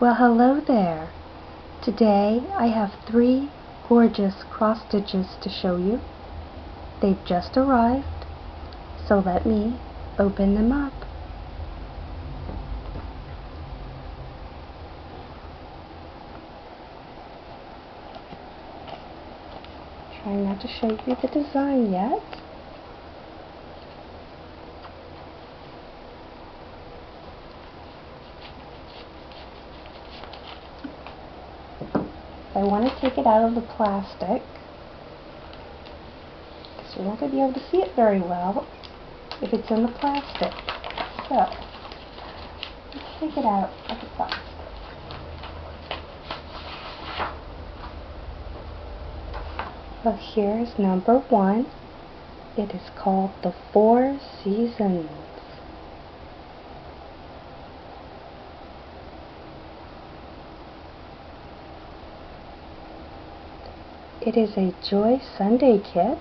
Well, hello there. Today I have 3 gorgeous cross stitches to show you. They've just arrived, so let me open them up. Trying not to show you the design yet. I want to take it out of the plastic because you're not going to be able to see it very well if it's in the plastic. So, let's take it out of the plastic. Well, here's number 1. It is called the 4 Seasons. It is a Joy Sunday kit.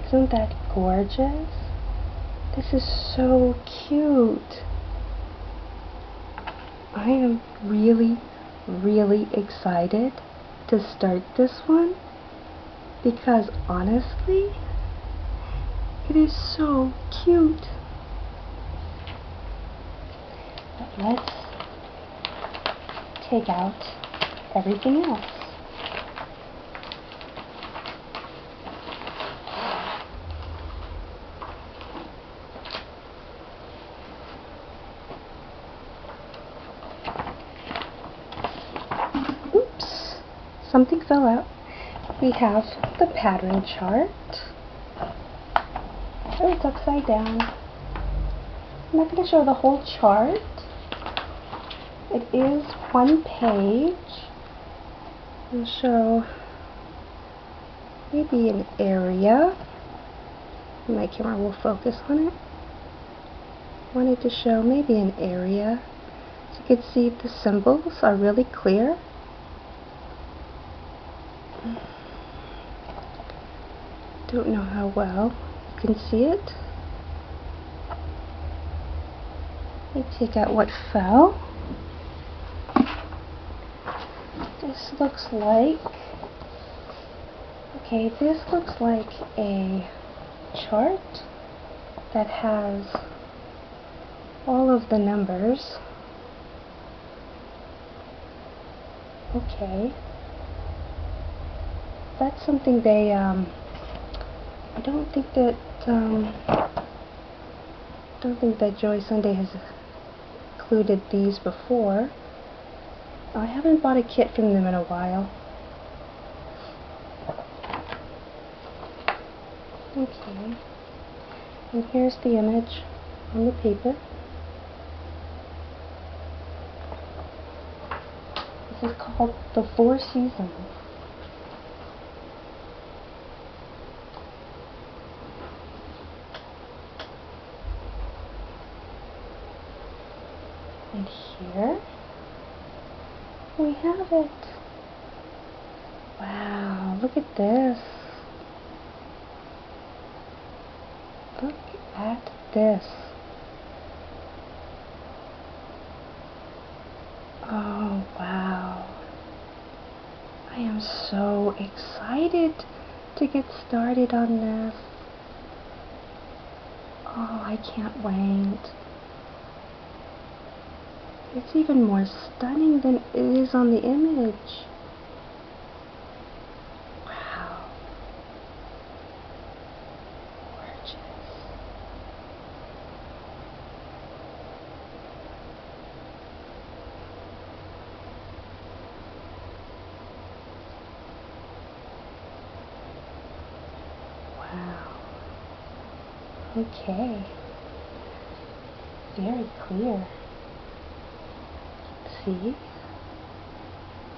Isn't that gorgeous? This is so cute. I am really excited to start this one because honestly, it is so cute. But let's take out everything else. Oops, something fell out. We have the pattern chart. Oh, it's upside down. I'm not going to show the whole chart. It is 1 page. I'll show maybe an area. My camera will focus on it. Wanted to show maybe an area so you could see the symbols are really clear. Don't know how well you can see it. Let me take out what fell. This looks like, okay, this looks like a chart that has all of the numbers. Okay. That's something they, I don't think that Joy Sunday has included these before. I haven't bought a kit from them in a while. Okay. And here's the image on the paper. This is called the 4 Seasons. And here we have it. Wow, look at this. Look at this. Oh, wow. I am so excited to get started on this. Oh, I can't wait. It's even more stunning than it is on the image. Wow. Gorgeous. Wow. Okay. Very clear. See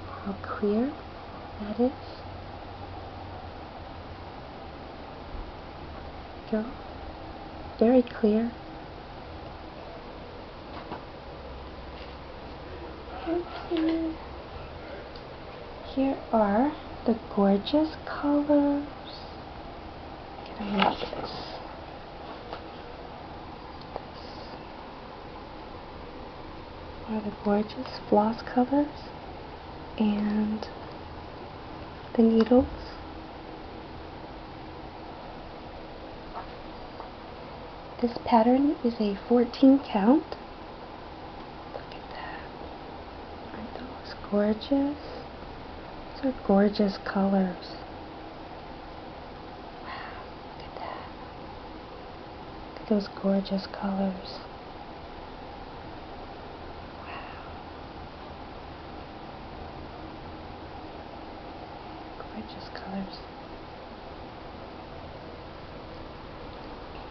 how clear that is? Go. Very clear. Okay. Here are the gorgeous colors. Get a look at this. Are the gorgeous floss colors and the needles. This pattern is a 14 count. Look at that. Aren't those gorgeous? Those are gorgeous colors. Wow, look at that. Look at those gorgeous colors. Gorgeous colors.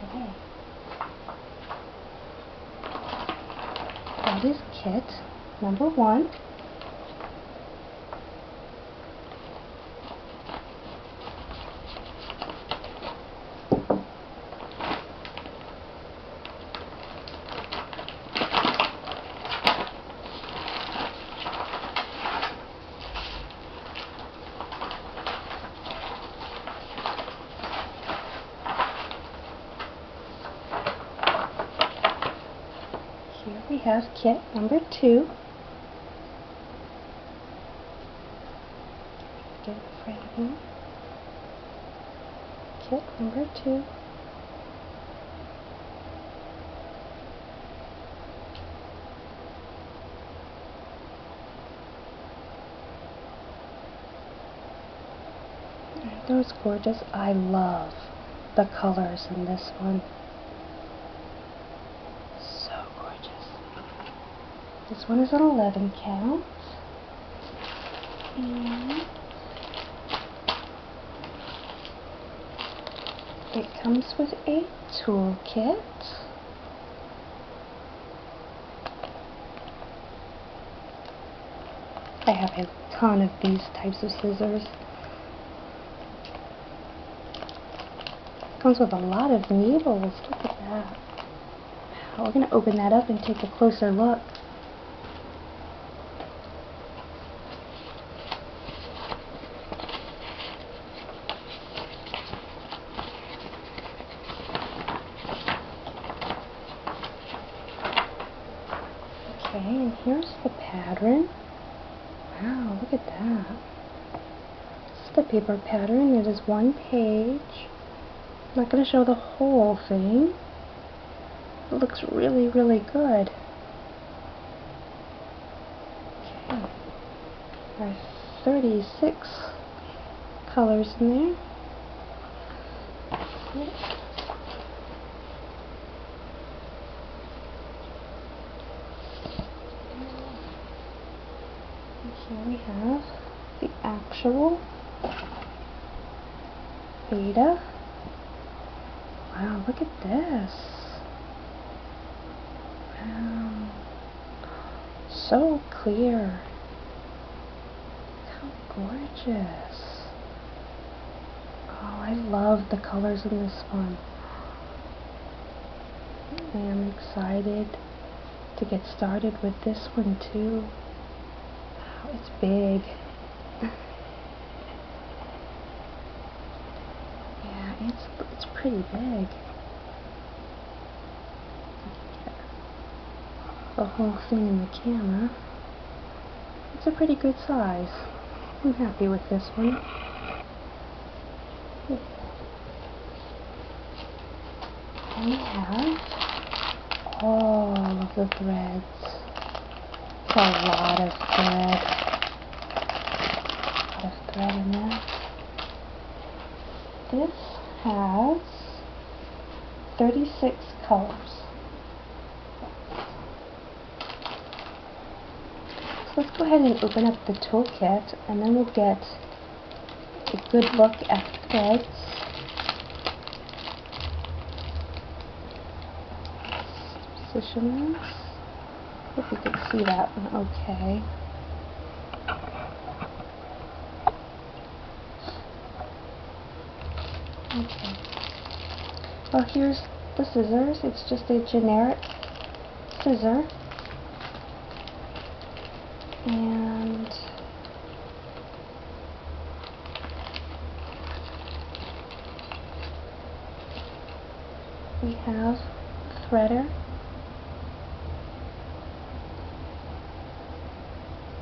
Okay. That is kit number 1. Here we have kit number 2. Get it in front of me. Kit number 2. Aren't those gorgeous? I love the colors in this one. This one is an 11 count, and it comes with a tool kit. I have a ton of these types of scissors. It comes with a lot of needles. Look at that. We're going to open that up and take a closer look. Okay, and here's the pattern. Wow, look at that. This is the paper pattern. It is 1 page. I'm not going to show the whole thing. It looks really, really good. Okay. There are 36 colors in there. Here we have the actual beta. Wow, look at this. Wow. So clear. How gorgeous. Oh, I love the colors in this one. I am excited to get started with this one too. Wow, it's big. Yeah, it's pretty big. The whole thing in the camera. It's a pretty good size. I'm happy with this one. And we have all of the threads. It's a lot of thread. A lot of thread in there. This has 36 colors. So let's go ahead and open up the toolkit, and then we'll get a good look at the threads. Position this. Hope you can see that one okay. Okay. Well, here's the scissors. It's just a generic scissor. And we have threader.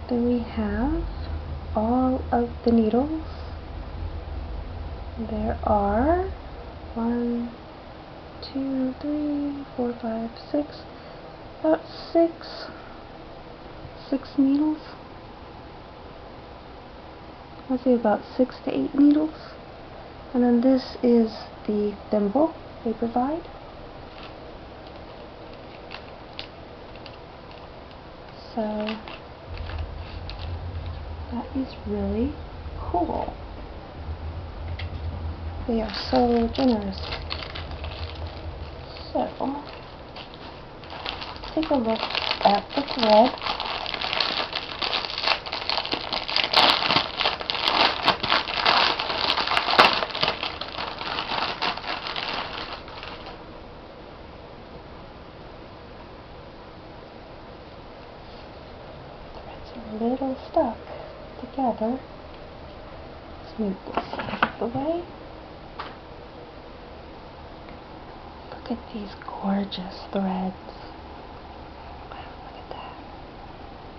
Then we have all of the needles. There are 1, 2, 3, 4, 5, 6, about six needles. I'd say about 6 to 8 needles. And then this is the thimble they provide. So that is really cool. They are so generous. So take a look at the thread. A little stuck together. Let's move this out of the way. Look at these gorgeous threads. Wow, look at that.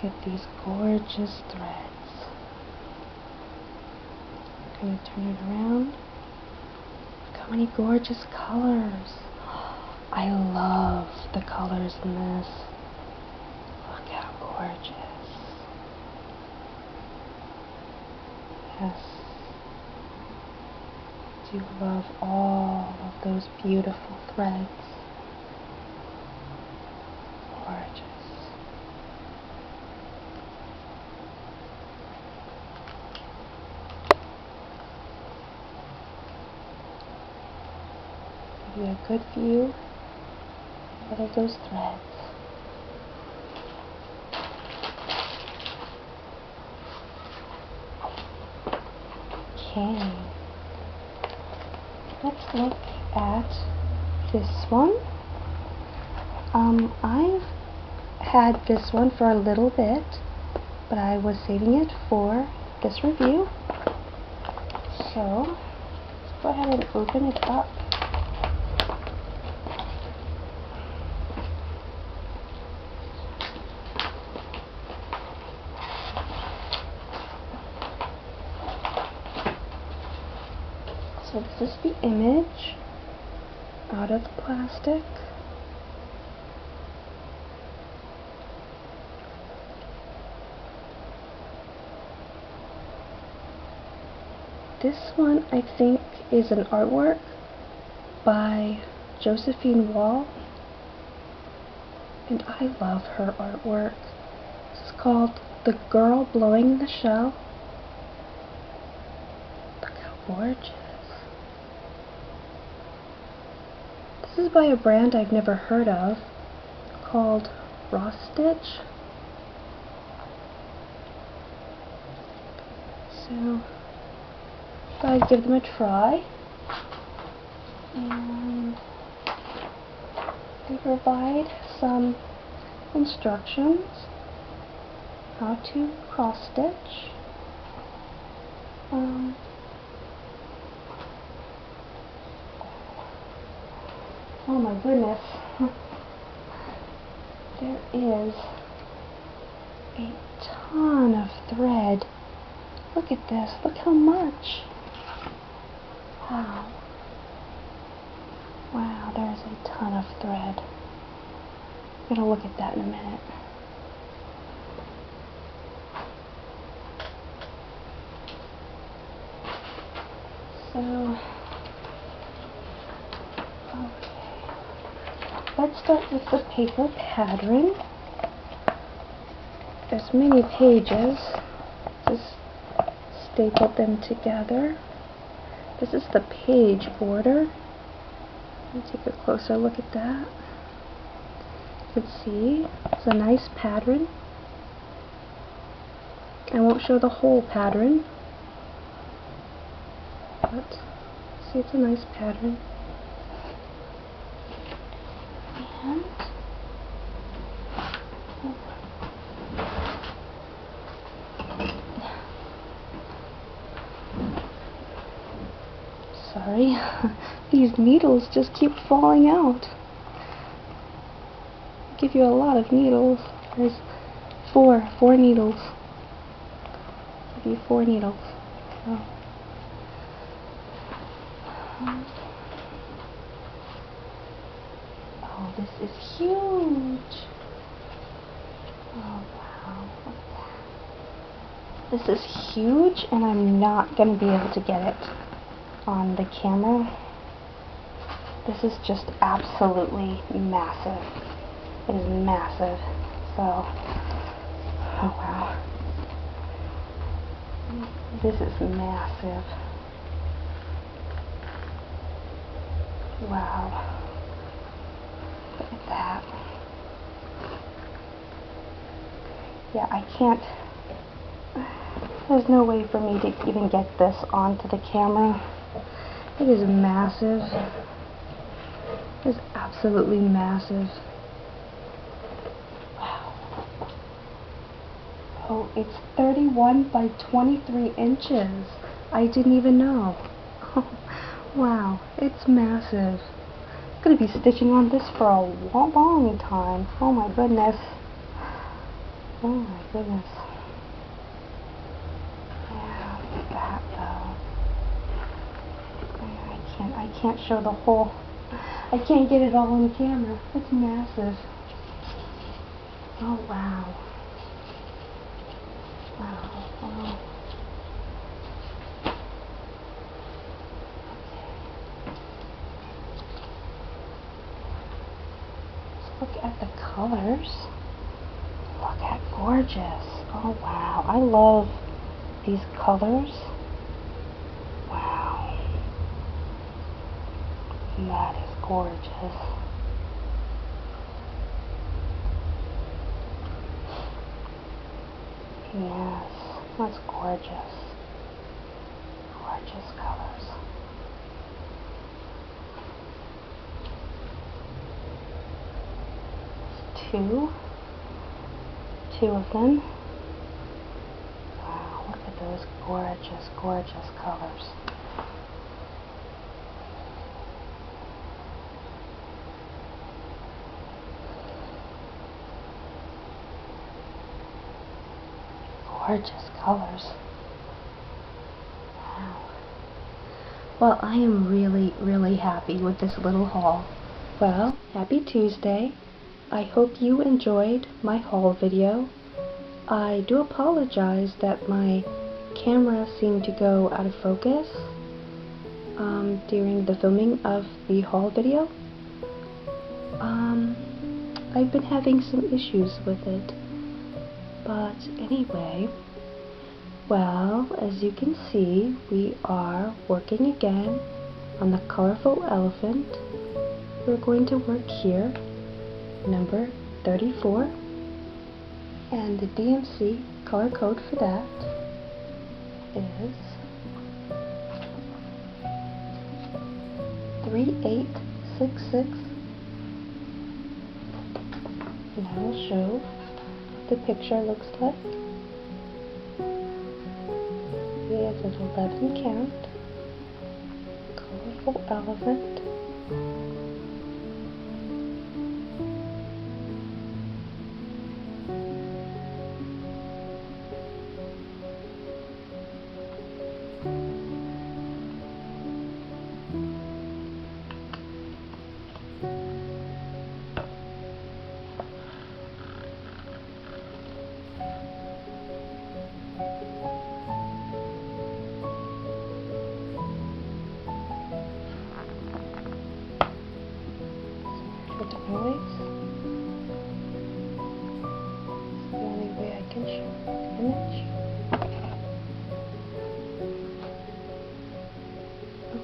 Look at these gorgeous threads. I'm going to turn it around. Look how many gorgeous colors. I love the colors in this. Look how gorgeous. Yes, I do love all of those beautiful threads. Gorgeous. Give you a good view of all of those threads. Okay, let's look at this one. I've had this one for a little bit, but I was saving it for this review. So let's go ahead and open it up. So this is the image out of the plastic. This one I think is an artwork by Josephine Wall, and I love her artwork. It's called The Girl Blowing the Shell. Look how gorgeous. This is by a brand I've never heard of called Flosstube. So thought I'd give them a try. And they provide some instructions how to cross stitch. Oh my goodness. There is a ton of thread. Look at this. Look how much. Wow. Wow, there's a ton of thread. I'm going to look at that in a minute. So, let's start with the paper pattern. There's many pages. Just stapled them together. This is the page border. Let me take a closer look at that. You can see it's a nice pattern. I won't show the whole pattern, but see, it's a nice pattern. And sorry. These needles just keep falling out. Give you a lot of needles. There's four needles. Give you 4 needles. So. Oh, this is huge. Oh wow, look at that. This is huge, and I'm not going to be able to get it on the camera. This is just absolutely massive. It is massive. So, oh wow. This is massive. Wow. Look at that. Yeah, I can't. There's no way for me to even get this onto the camera. It is massive. It is absolutely massive. Wow. Oh, it's 31 by 23 inches. I didn't even know. Wow, it's massive. I'm going to be stitching on this for a long time. Oh my goodness. Oh my goodness. Yeah, look at that though. I can't show the whole. I can't get it all on the camera. It's massive. Oh wow. Wow. Oh. Look at the colors. Look at gorgeous. Oh wow. I love these colors. Wow. That is gorgeous. Yes, that's gorgeous. Gorgeous colors. Two of them. Wow, look at those gorgeous, gorgeous colors. Gorgeous colors. Wow. Well, I am really happy with this little haul. Well, happy Tuesday. I hope you enjoyed my haul video. I do apologize that my camera seemed to go out of focus during the filming of the haul video. I've been having some issues with it. But anyway, well, as you can see, we are working again on the colorful elephant. We're going to work here, number 34, and the DMC color code for that is 3866, and I will show the picture looks like. It is an 11 count, colorful elephant. With the noise, it's the only way I can show the image.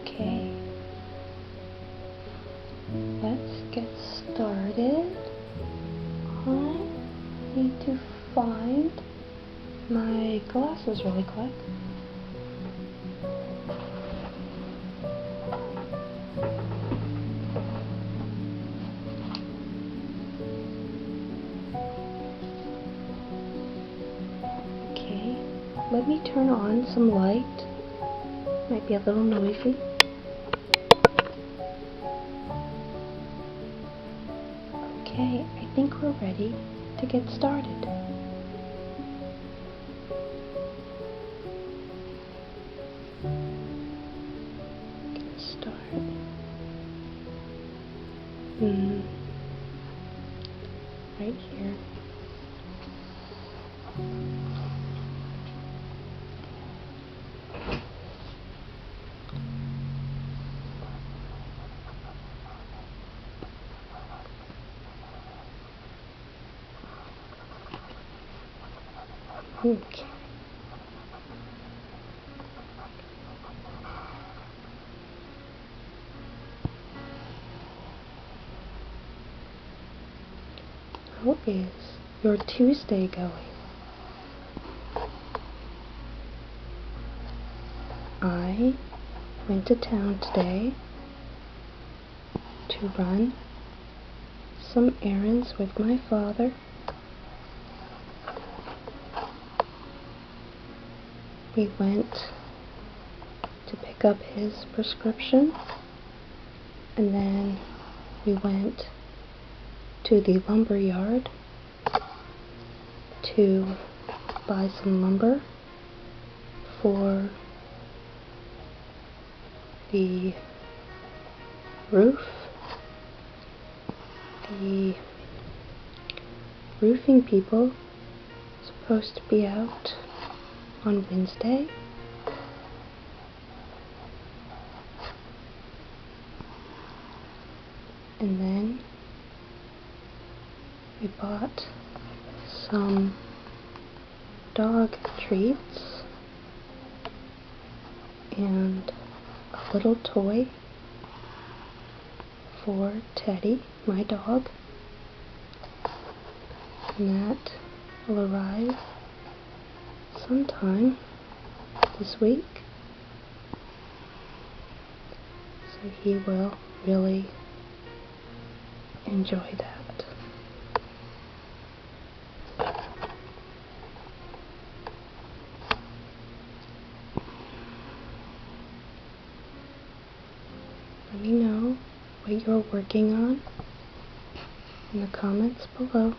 Okay, let's get started. I need to find my glasses really quick. Let me turn on some light. Might be a little noisy. ready to get started. Right here. Okay. How is your Tuesday going? I went to town today to run some errands with my father. We went to pick up his prescription, and then we went to the lumber yard to buy some lumber for the roof. The roofing people are supposed to be out on Wednesday. And then we bought some dog treats and a little toy for Teddy, my dog, and that will arrive sometime this week, so he will really enjoy that. Let me know what you're working on in the comments below.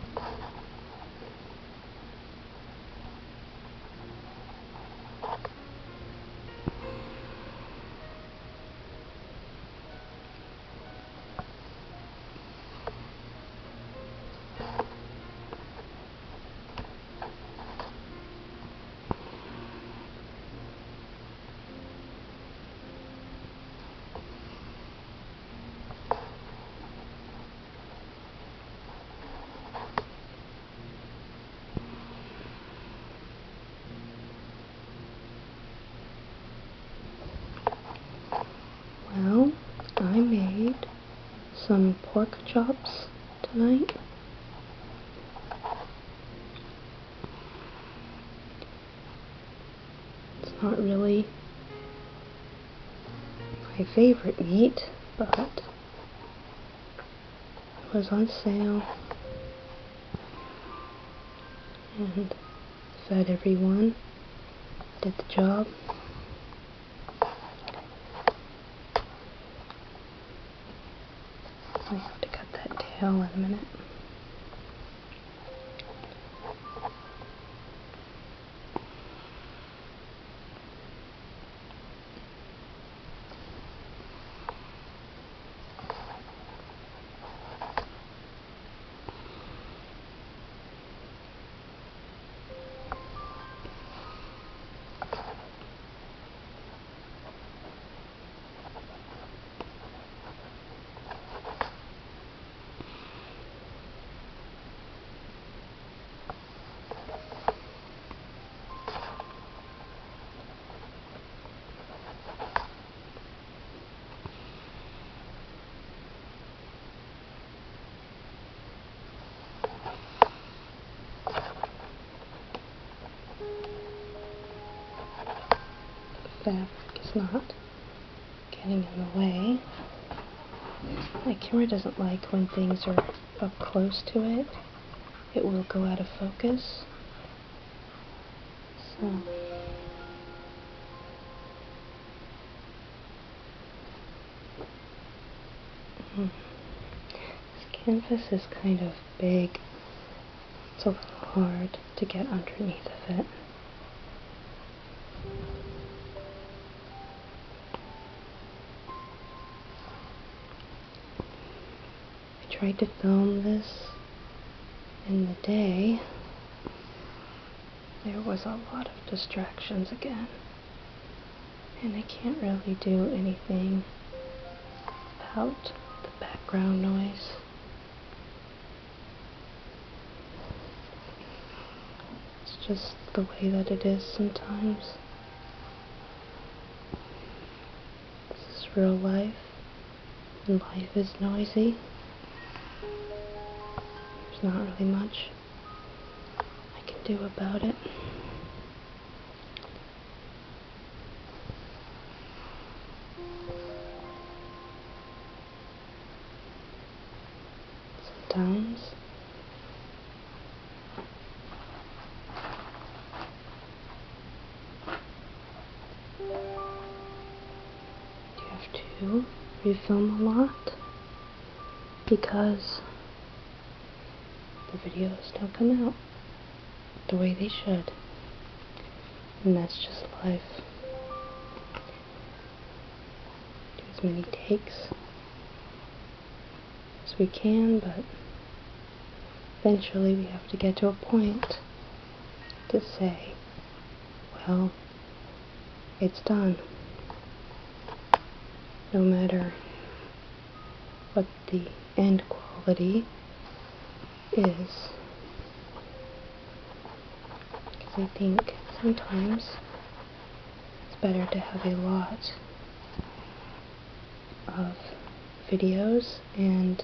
Well, I made some pork chops tonight. It's not really my favorite meat, but it was on sale and fed everyone, did the job. I have to cut that tail in a minute. Fabric is not getting in the way. My camera doesn't like when things are up close to it. It will go out of focus. So this canvas is kind of big a little hard to get underneath of it. I tried to film this in the day. There was a lot of distractions again, and I can't really do anything about the background noise. It's just the way that it is sometimes. This is real life, and life is noisy. There's not really much I can do about it. Sometimes you have to refilm a lot because the videos don't come out the way they should, and that's just life. Do as many takes as we can, but eventually we have to get to a point to say, well, it's done. No matter what the end quality is. Because I think sometimes it's better to have a lot of videos and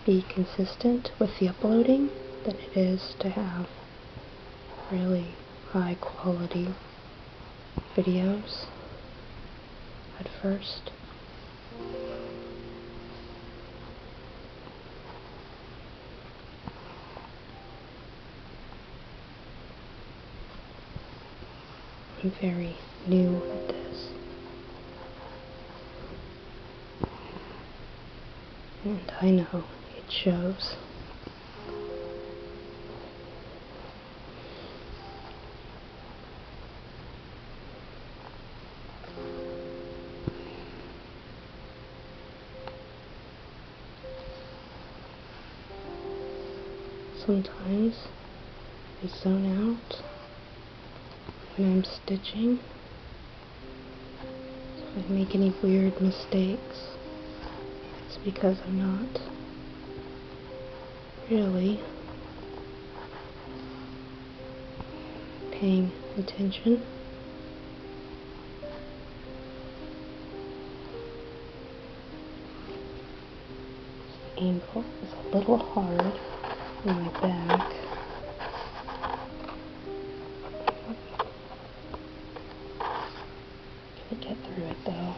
be consistent with the uploading than it is to have really high quality videos at first. I'm very new at this, and I know it shows. Sometimes I zone out when I'm stitching, so if I make any weird mistakes, it's because I'm not really paying attention. This angle is a little hard on my back. Gonna get through it though.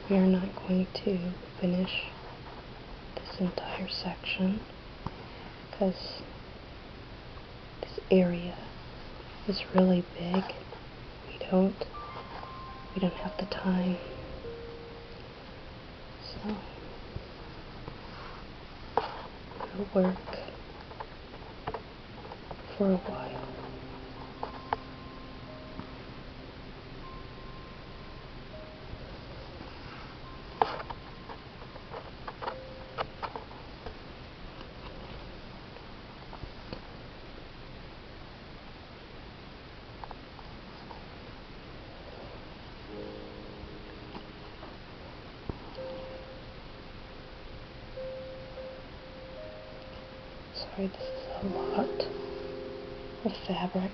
We are not going to finish this entire section because this area is really big. We don't have the time. So we'll work for a while. Sorry, this is a lot of fabric.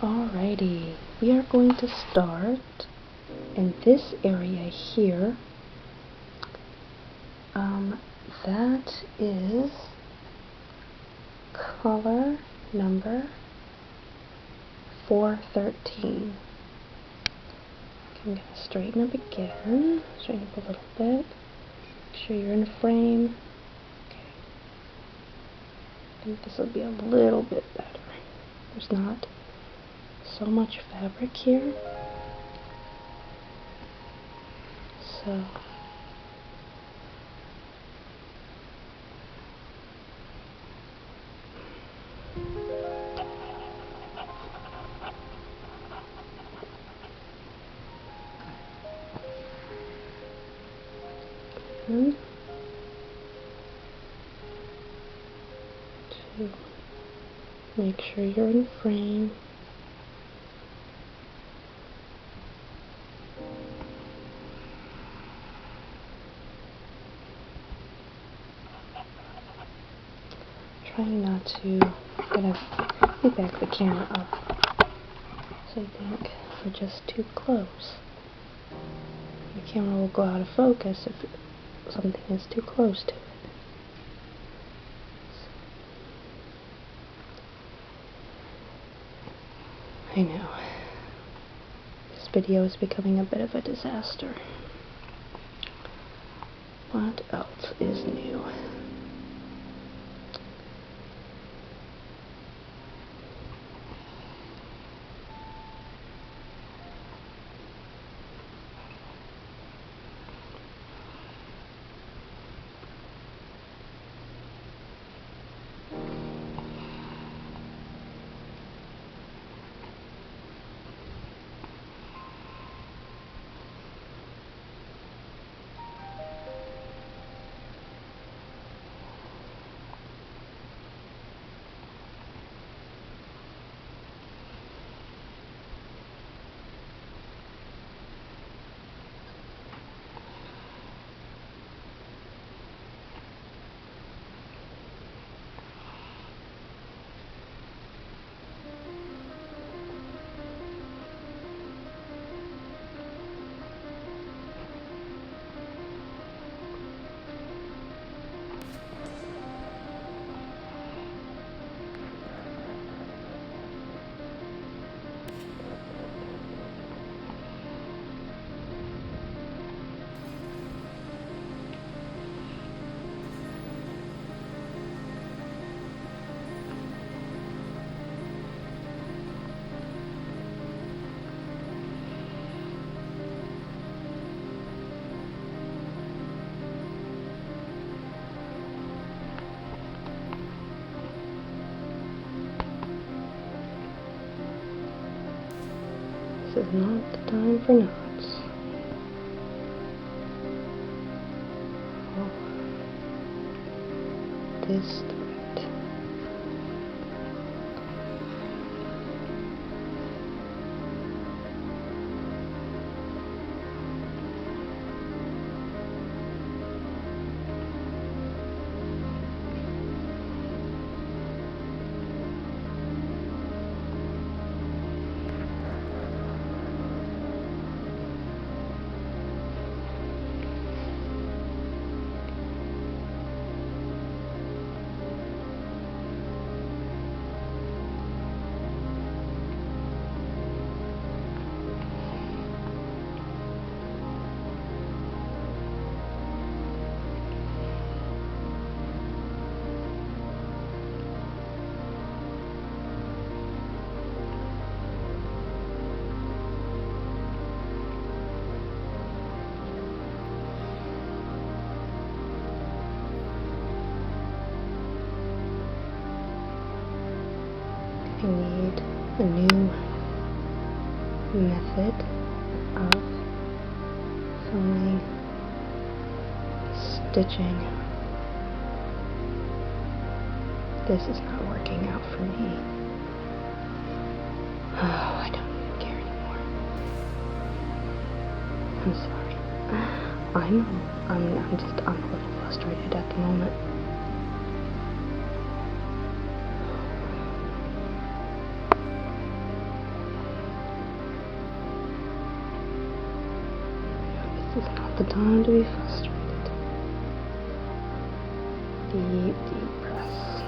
Alrighty, we are going to start in this area here, that is color number 413. I'm going to straighten up again, straighten up a little bit, make sure you're in frame. Okay. I think this will be a little bit better. There's not so much fabric here. So to make sure you're in frame. Trying not to kind of back the camera up, so I think we're just too close. The camera will go out of focus if something is too close to it. I know. This video is becoming a bit of a disaster. What else is new? This is not the time for knots. This thread. I need a new method of filming stitching. This is not working out for me. Oh, I don't even care anymore. I'm sorry. I'm a little frustrated at the moment. the time to be frustrated. Deep, deep breaths.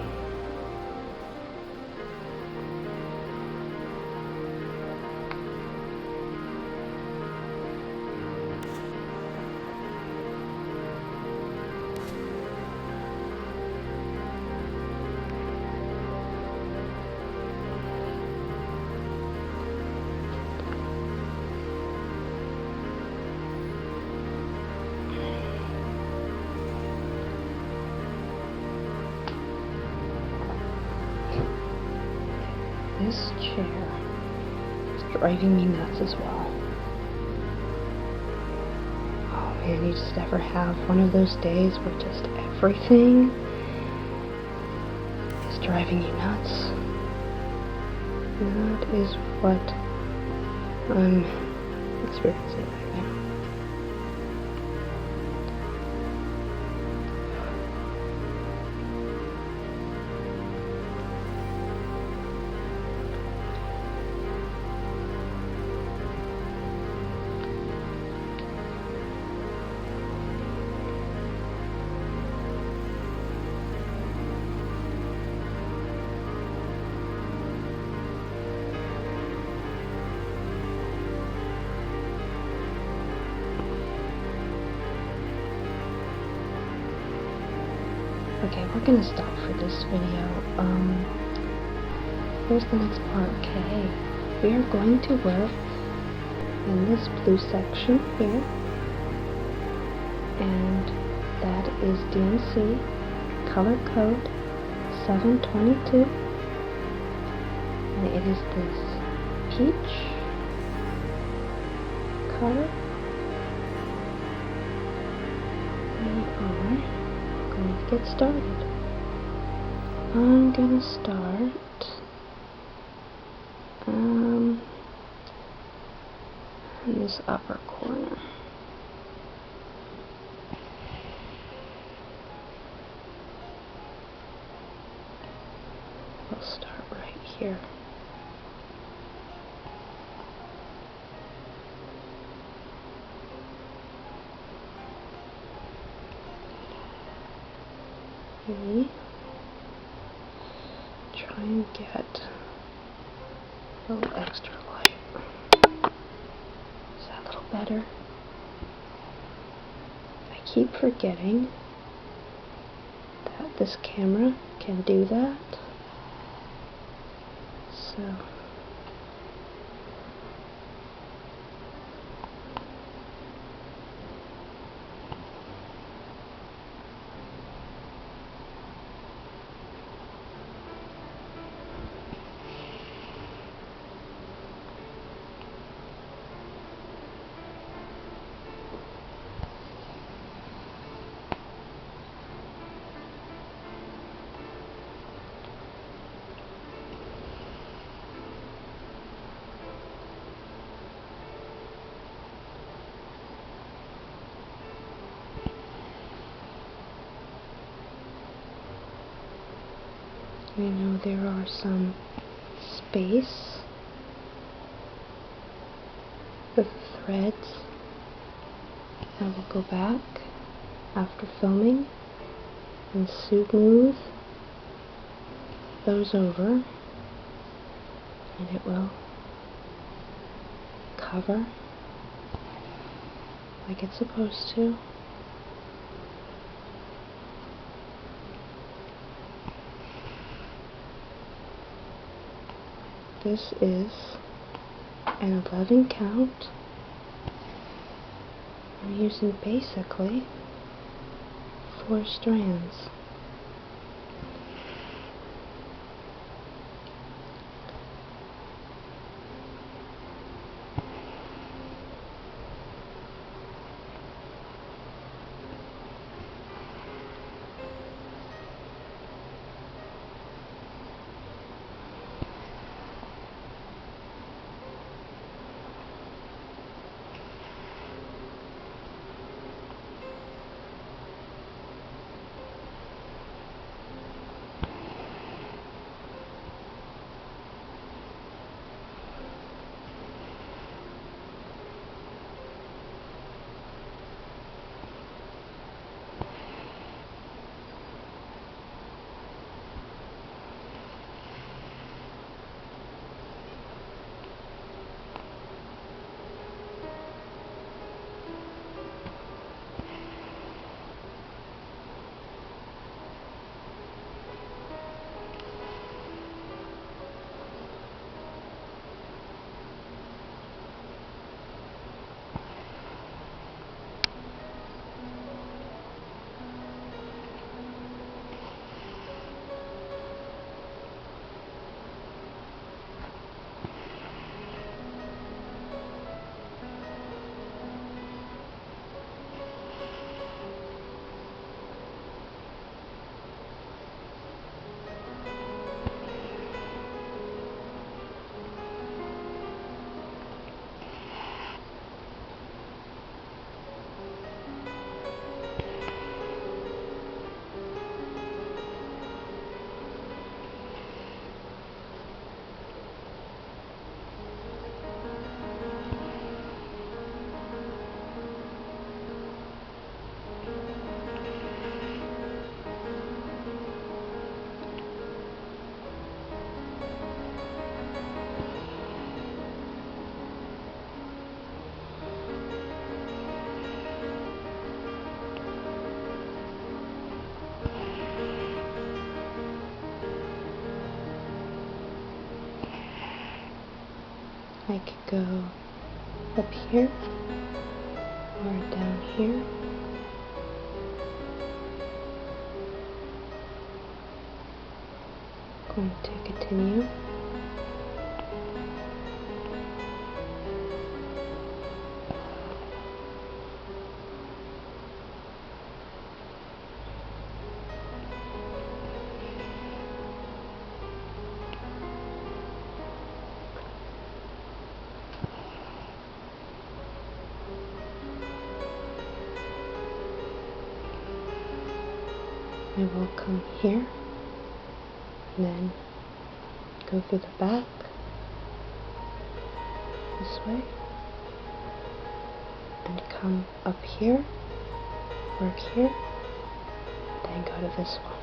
This chair is driving me nuts as well. Oh man, you just ever have one of those days where just everything is driving you nuts? And that is what I'm experiencing right now. Okay, we're gonna stop for this video. Here's the next part. Okay, we are going to work in this blue section here, and that is DMC color code 722, and it is this peach color. Get started. I'm gonna start in this upper corner. I'll start right here. Try and get a little extra light. Is that a little better? I keep forgetting that this camera can do that. So I know there are some space with threads. I will go back after filming and smooth those over, and it will cover like it's supposed to. This is an 11 count. I'm using basically 4 strands. I could go up here or down here. Going to continue. I will come here and then go through the back this way and come up here, work here, then go to this one.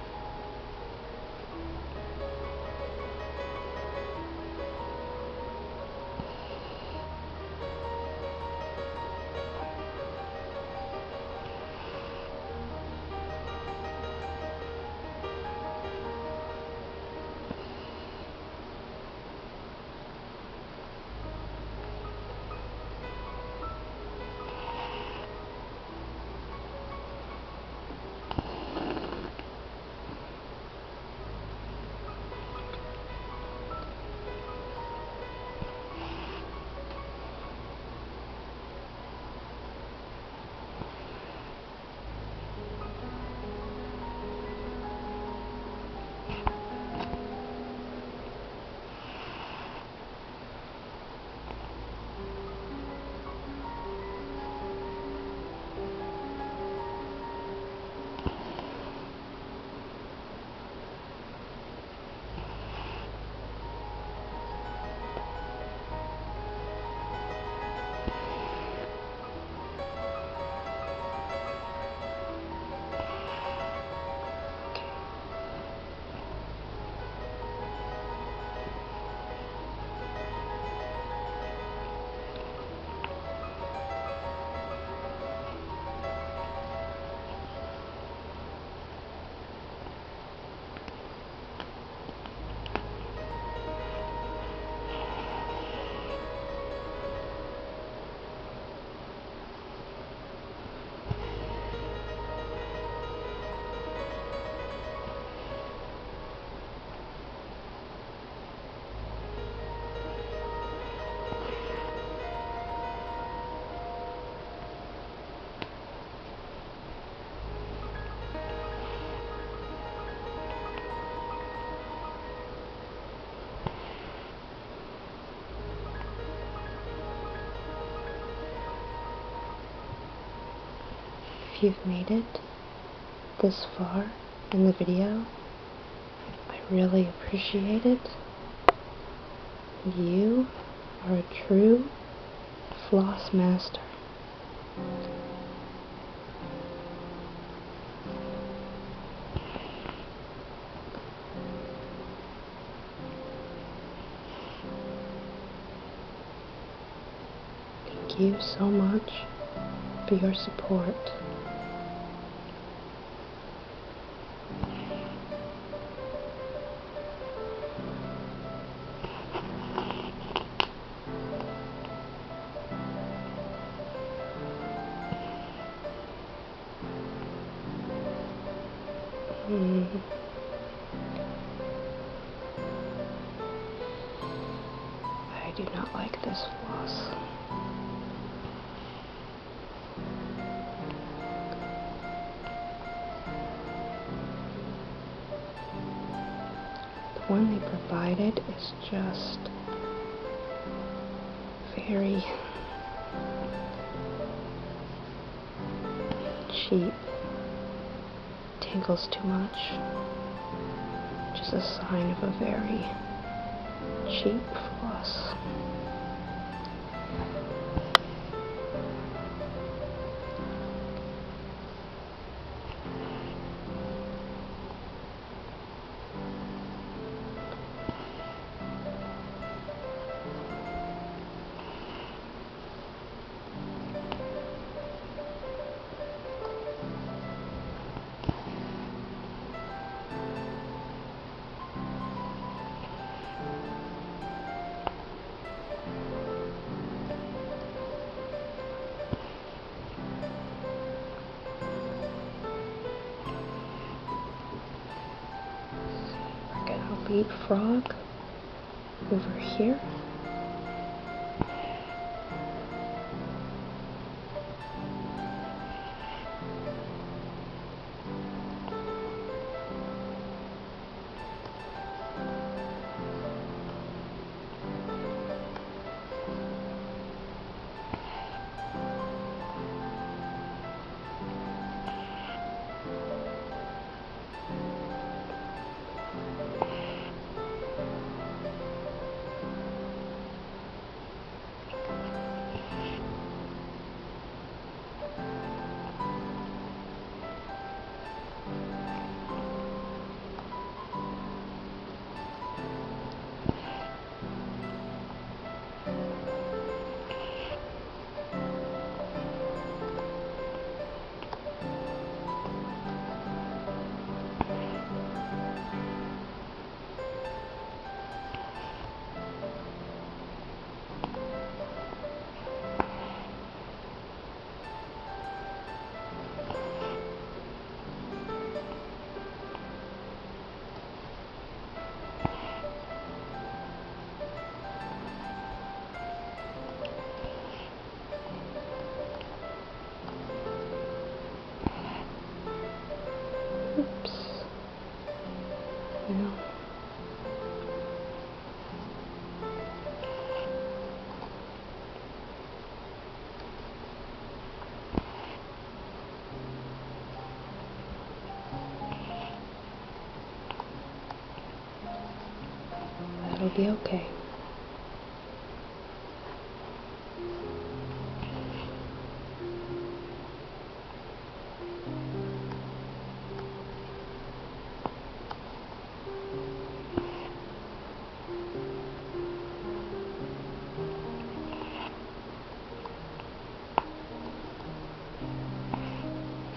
If you've made it this far in the video, I really appreciate it. You are a true floss master. Thank you so much for your support. I do not like this floss. The one they provided is just very cheap. Tangles too much, which is a sign of a very cheap floss. lead frog over here. Oops. No. That'll be okay.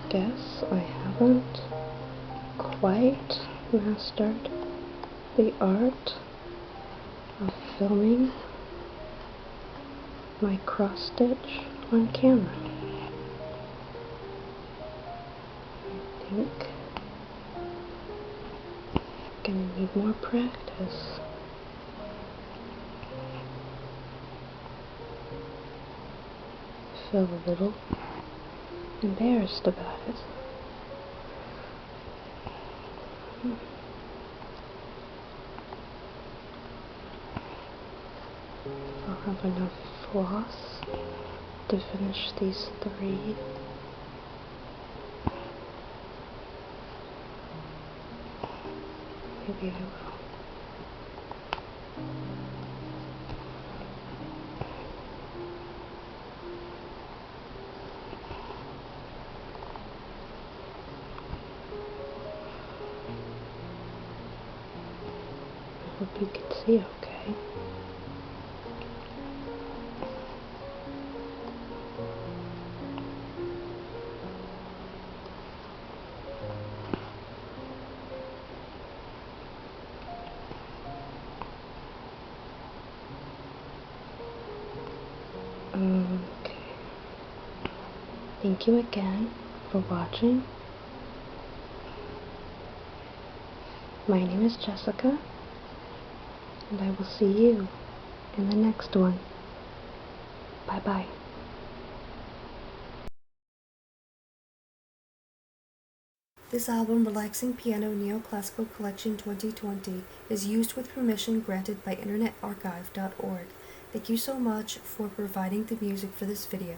Guess I haven't quite mastered the art of filming my cross stitch on camera. I think I'm gonna need more practice. I feel a little embarrassed about it. I'll have enough floss to finish these 3. Maybe I will. I hope you can see okay. Okay. Thank you again for watching. My name is Jessica, and I will see you in the next one. Bye-bye. This album, Relaxing Piano Neoclassical Collection 2020, is used with permission granted by InternetArchive.org. Thank you so much for providing the music for this video.